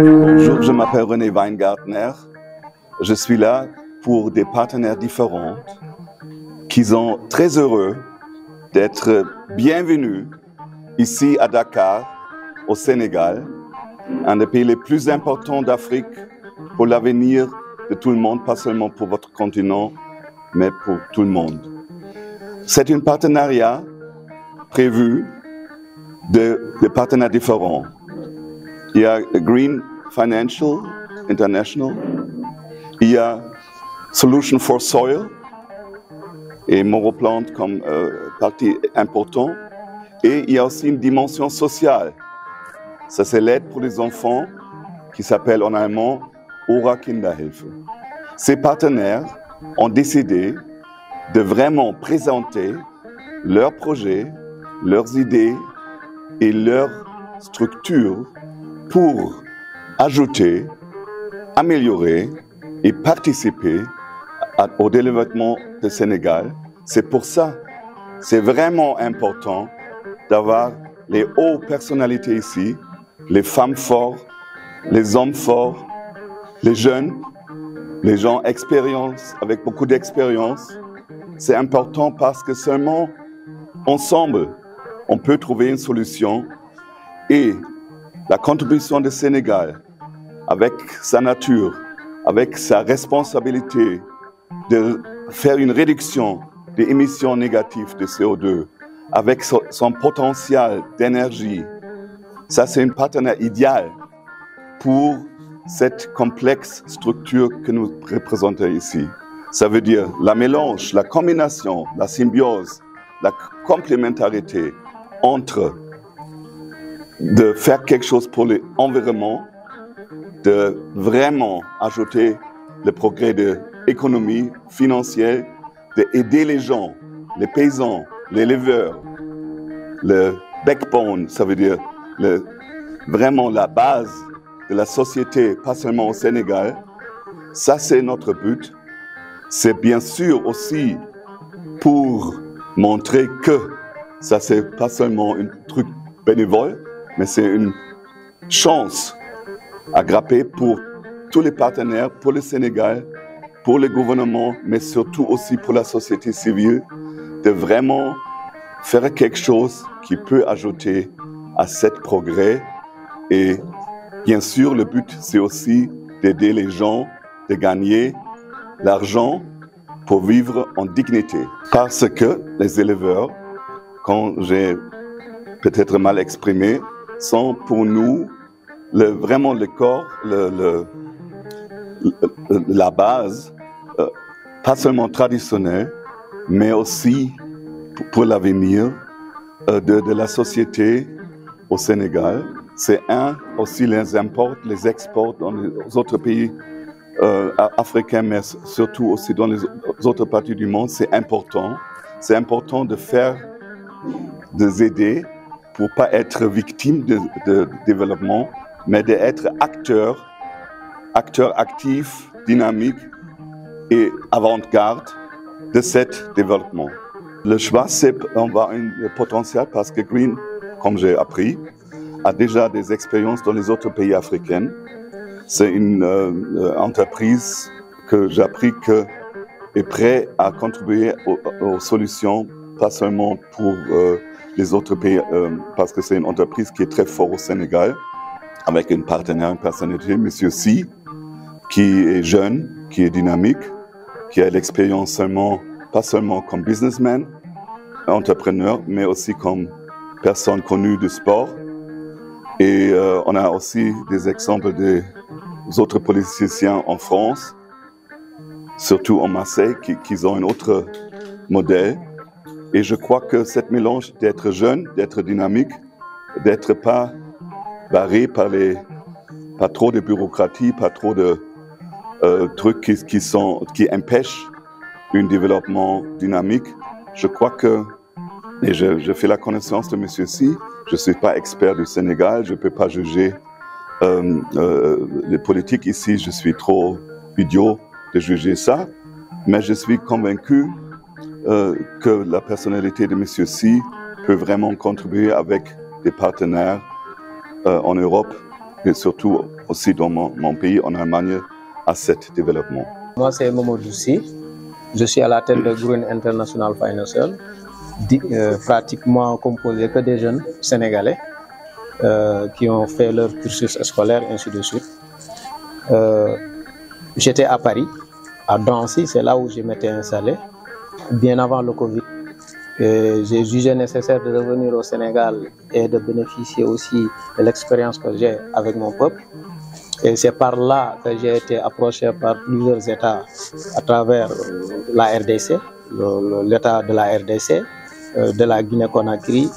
Bonjour, je m'appelle René Weingartner. Je suis là pour des partenaires différents qui sont très heureux d'être bienvenus ici à Dakar, au Sénégal, un des pays les plus importants d'Afrique pour l'avenir de tout le monde, pas seulement pour votre continent, mais pour tout le monde. C'est un partenariat prévu de partenaires différents. Il y a Green Financial International, il y a Solution for Soil et Moroplan comme partie importante, et il y a aussi une dimension sociale. Ça, c'est l'aide pour les enfants qui s'appelle en allemand Ora Kinderhilfe. Ces partenaires ont décidé de vraiment présenter leurs projets, leurs idées et leurs structures pour ajouter, améliorer et participer au développement du Sénégal. C'est pour ça, c'est vraiment important d'avoir les hautes personnalités ici, les femmes fortes, les hommes forts, les jeunes, les gens avec beaucoup d'expérience. C'est important parce que seulement ensemble, on peut trouver une solution. Et la contribution du Sénégal, avec sa nature, avec sa responsabilité de faire une réduction des émissions négatives de CO2, avec son potentiel d'énergie, ça c'est un partenaire idéal pour cette complexe structure que nous représentons ici. Ça veut dire la mélange, la combinaison, la symbiose, la complémentarité entre de faire quelque chose pour l'environnement, de vraiment ajouter le progrès de l'économie financière, d'aider les gens, les paysans, les éleveurs, le backbone, ça veut dire vraiment la base de la société, pas seulement au Sénégal. Ça, c'est notre but. C'est bien sûr aussi pour montrer que ça, c'est pas seulement un truc bénévole, mais c'est une chance à grapper pour tous les partenaires, pour le Sénégal, pour le gouvernement, mais surtout aussi pour la société civile, de vraiment faire quelque chose qui peut ajouter à ce progrès. Et bien sûr, le but, c'est aussi d'aider les gens de gagner l'argent pour vivre en dignité. Parce que les éleveurs, quand j'ai peut-être mal exprimé, sont pour nous vraiment le corps, la base, pas seulement traditionnelle, mais aussi pour l'avenir de la société au Sénégal. C'est aussi les importe, les exporte dans les autres pays africains, mais surtout aussi dans les autres parties du monde. C'est important. C'est important de aider pour ne pas être victime de développement, mais d'être acteur actif, dynamique et avant-garde de ce développement. Le choix, c'est on va un potentiel parce que Green, comme j'ai appris, a déjà des expériences dans les autres pays africains. C'est une entreprise que j'ai appris que est prête à contribuer aux solutions, pas seulement pour les autres pays, parce que c'est une entreprise qui est très forte au Sénégal, avec un partenaire, une personnalité, M. Si, qui est jeune, qui est dynamique, qui a l'expérience pas seulement comme businessman, entrepreneur, mais aussi comme personne connue du sport. Et on a aussi des exemples des autres politiciens en France, surtout en Marseille, qui ont un autre modèle. Et je crois que cette mélange d'être jeune, d'être dynamique, d'être pas barré par pas trop de bureaucratie, pas trop de trucs qui empêchent un développement dynamique. Je crois que, et je fais la connaissance de M. Si, je ne suis pas expert du Sénégal, je ne peux pas juger les politiques ici, je suis trop idiot de juger ça, mais je suis convaincu que la personnalité de M. Si peut vraiment contribuer avec des partenaires en Europe et surtout aussi dans mon pays, en Allemagne, à cet développement. Moi, c'est Mamadou Sy. Je suis à la tête de Green International Financial, pratiquement composé que des jeunes sénégalais qui ont fait leur cursus scolaire, ainsi de suite. J'étais à Paris, à Drancy, c'est là où je m'étais installé, bien avant le Covid. J'ai jugé nécessaire de revenir au Sénégal et de bénéficier aussi de l'expérience que j'ai avec mon peuple. Et c'est par là que j'ai été approché par plusieurs États à travers la RDC, l'État de la RDC, de la Guinée-Conakry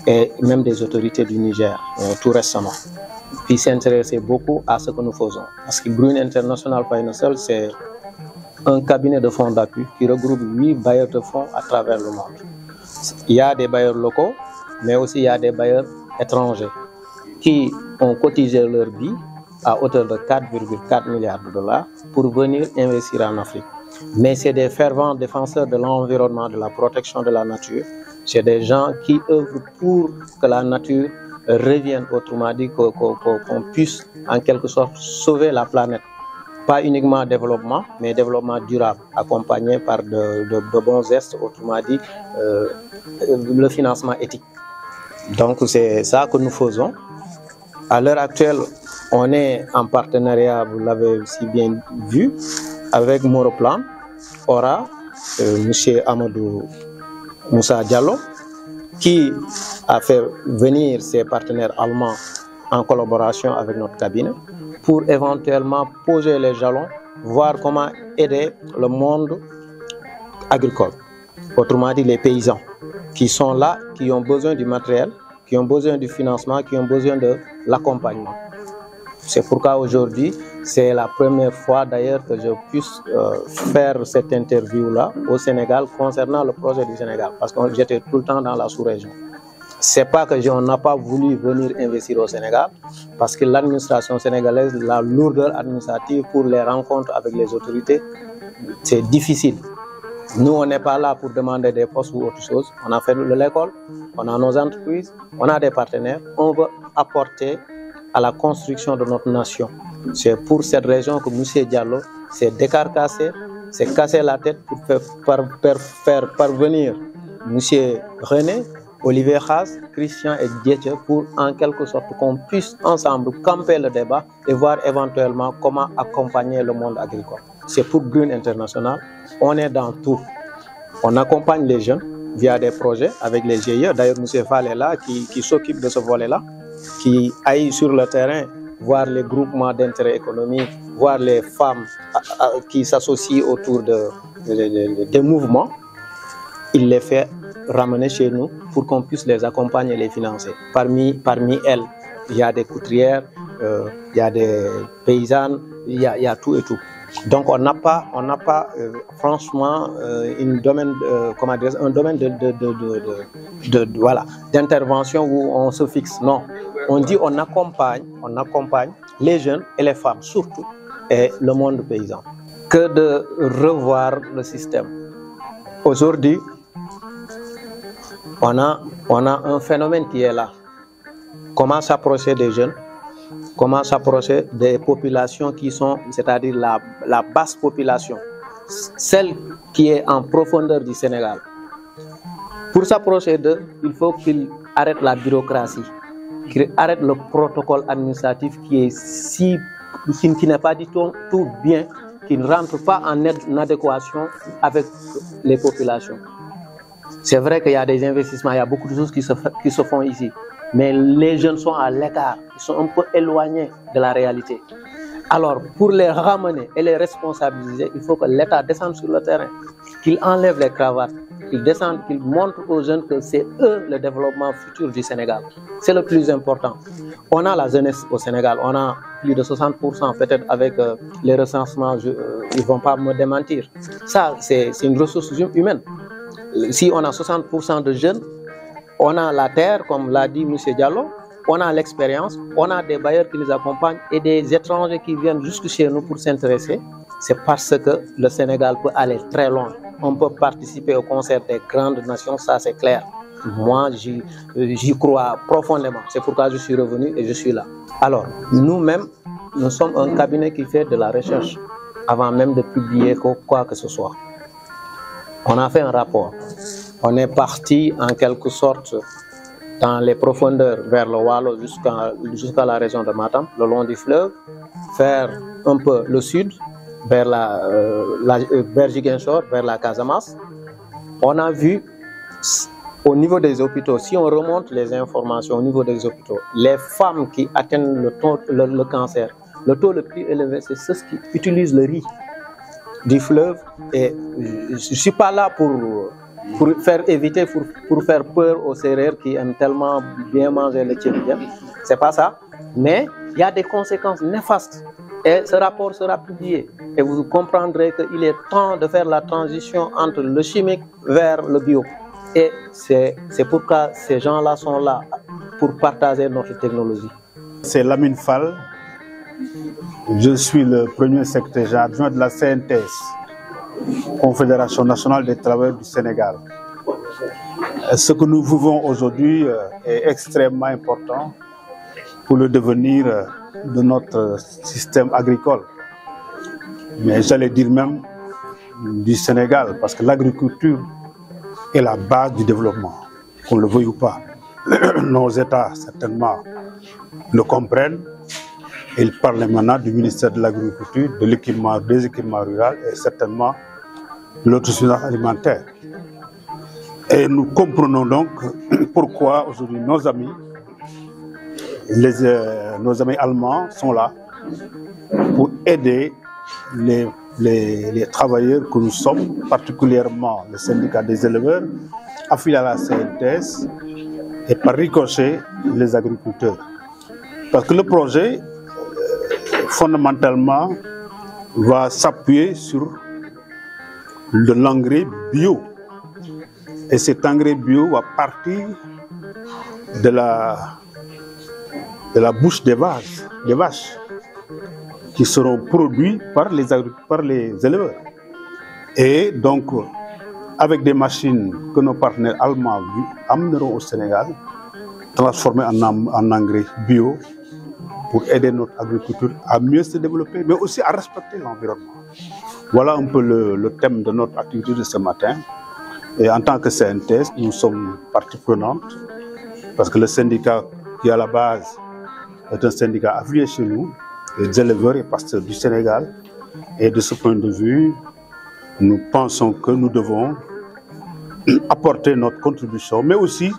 et même des autorités du Niger, tout récemment. Puis s'intéresser beaucoup à ce que nous faisons. Parce que Green International Financial, c'est un cabinet de fonds d'appui qui regroupe 8 bailleurs de fonds à travers le monde. Il y a des bailleurs locaux, mais aussi il y a des bailleurs étrangers qui ont cotisé leur vie à hauteur de 4,4 milliards de dollars pour venir investir en Afrique. Mais c'est des fervents défenseurs de l'environnement, de la protection de la nature. C'est des gens qui œuvrent pour que la nature revienne, autrement dit, qu'on puisse en quelque sorte sauver la planète. Pas uniquement développement, mais développement durable, accompagné par de bons gestes, autrement dit, le financement éthique. Donc c'est ça que nous faisons. À l'heure actuelle, on est en partenariat, vous l'avez si bien vu, avec Moroplan, Aura, M. Amadou Moussa Diallo, qui a fait venir ses partenaires allemands en collaboration avec notre cabinet pour éventuellement poser les jalons, voir comment aider le monde agricole, autrement dit les paysans qui sont là, qui ont besoin du matériel, qui ont besoin du financement, qui ont besoin de l'accompagnement. C'est pourquoi aujourd'hui, c'est la première fois d'ailleurs que je puisse faire cette interview-là au Sénégal concernant le projet du Sénégal, parce que j'étais tout le temps dans la sous-région. C'est pas que on n'a pas voulu venir investir au Sénégal, parce que l'administration sénégalaise, la lourdeur administrative pour les rencontres avec les autorités, c'est difficile. Nous, on n'est pas là pour demander des postes ou autre chose. On a fait l'école, on a nos entreprises, on a des partenaires. On veut apporter à la construction de notre nation. C'est pour cette raison que M. Diallo s'est décarcassé, s'est cassé la tête pour faire parvenir M. René, Olivier Haas, Christian et Diethe pour en quelque sorte qu'on puisse ensemble camper le débat et voir éventuellement comment accompagner le monde agricole. C'est pour Green International, on est dans tout. On accompagne les jeunes via des projets avec les GIE. D'ailleurs, M. Fall est là, qui s'occupe de ce volet-là, qui aille sur le terrain, voir les groupements d'intérêt économique, voir les femmes qui s'associent autour des mouvements. Il les fait ramener chez nous pour qu'on puisse les accompagner et les financer. Parmi elles, il y a des couturières, il y a des paysannes, il y a tout et tout. Donc on n'a pas franchement un domaine d'intervention où on se fixe. Non, on dit on accompagne les jeunes et les femmes surtout et le monde paysan. Que de revoir le système. Aujourd'hui, on a un phénomène qui est là. Comment s'approcher des jeunes? Comment s'approcher des populations qui sont, c'est-à-dire la basse population, celle qui est en profondeur du Sénégal. Pour s'approcher d'eux, il faut qu'ils arrêtent la bureaucratie, qu'ils arrêtent le protocole administratif qui n'est pas du tout bien, qui ne rentre pas en adéquation avec les populations. C'est vrai qu'il y a des investissements, il y a beaucoup de choses qui se font ici. Mais les jeunes sont à l'écart, ils sont un peu éloignés de la réalité. Alors, pour les ramener et les responsabiliser, il faut que l'État descende sur le terrain, qu'il enlève les cravates, qu'il descende, qu'il montre aux jeunes que c'est eux le développement futur du Sénégal. C'est le plus important. On a la jeunesse au Sénégal, on a plus de 60%, peut-être avec les recensements, ils ne vont pas me démentir. Ça, c'est une ressource humaine. Si on a 60% de jeunes, on a la terre, comme l'a dit M. Diallo, on a l'expérience, on a des bailleurs qui nous accompagnent et des étrangers qui viennent jusque chez nous pour s'intéresser. C'est parce que le Sénégal peut aller très loin. On peut participer au concert des grandes nations, ça c'est clair. moi, j'y crois profondément. C'est pourquoi je suis revenu et je suis là. Alors, nous-mêmes, nous sommes un cabinet qui fait de la recherche avant même de publier quoi que ce soit. On a fait un rapport. On est parti en quelque sorte dans les profondeurs vers le Waalo jusqu'à la région de Matam, le long du fleuve, faire un peu le sud, vers vers Ziguinchor, vers la Casamance. On a vu au niveau des hôpitaux, si on remonte les informations au niveau des hôpitaux, les femmes qui atteignent le cancer, le taux le plus élevé, c'est ceux qui utilisent le riz du fleuve. Et je ne suis pas là pour faire éviter, pour faire peur aux Sérères qui aiment tellement bien manger le tchébien. C'est pas ça. Mais il y a des conséquences néfastes. Et ce rapport sera publié. Et vous comprendrez qu'il est temps de faire la transition entre le chimique vers le bio. Et c'est pourquoi ces gens-là sont là, pour partager notre technologie. C'est Lamine Fall. Je suis le premier secrétaire adjoint de la CNTS, Confédération nationale des travailleurs du Sénégal. Ce que nous vivons aujourd'hui est extrêmement important pour le devenir de notre système agricole. Mais j'allais dire même du Sénégal, parce que l'agriculture est la base du développement, qu'on le veuille ou pas. Nos États, certainement, le comprennent. Ils parlent maintenant du ministère de l'Agriculture, des équipements ruraux et certainement de l'autosuffisance alimentaire. Et nous comprenons donc pourquoi aujourd'hui nos amis allemands sont là pour aider les travailleurs que nous sommes, particulièrement le syndicat des éleveurs, affilié à la CNTS, et par ricochet les agriculteurs. Parce que le projet, fondamentalement, va s'appuyer sur de l'engrais bio. Et cet engrais bio va partir de la bouche des vaches qui seront produits par les éleveurs. Et donc, avec des machines que nos partenaires allemands amèneront au Sénégal, transformées en engrais bio, pour aider notre agriculture à mieux se développer, mais aussi à respecter l'environnement. Voilà un peu le thème de notre activité de ce matin. Et en tant que CNTS, nous sommes partie prenante, parce que le syndicat qui est à la base est un syndicat affilié chez nous, les éleveurs et pasteurs du Sénégal. Et de ce point de vue, nous pensons que nous devons apporter notre contribution, mais aussi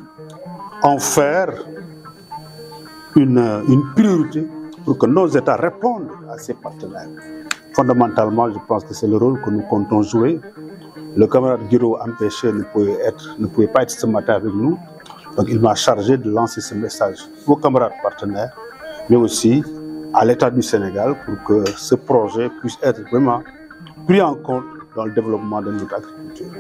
en faire une priorité pour que nos États répondent à ces partenaires. Fondamentalement, je pense que c'est le rôle que nous comptons jouer. Le camarade Guiro empêché ne pouvait pas être ce matin avec nous, donc il m'a chargé de lancer ce message aux camarades partenaires, mais aussi à l'État du Sénégal pour que ce projet puisse être vraiment pris en compte dans le développement de notre agriculture.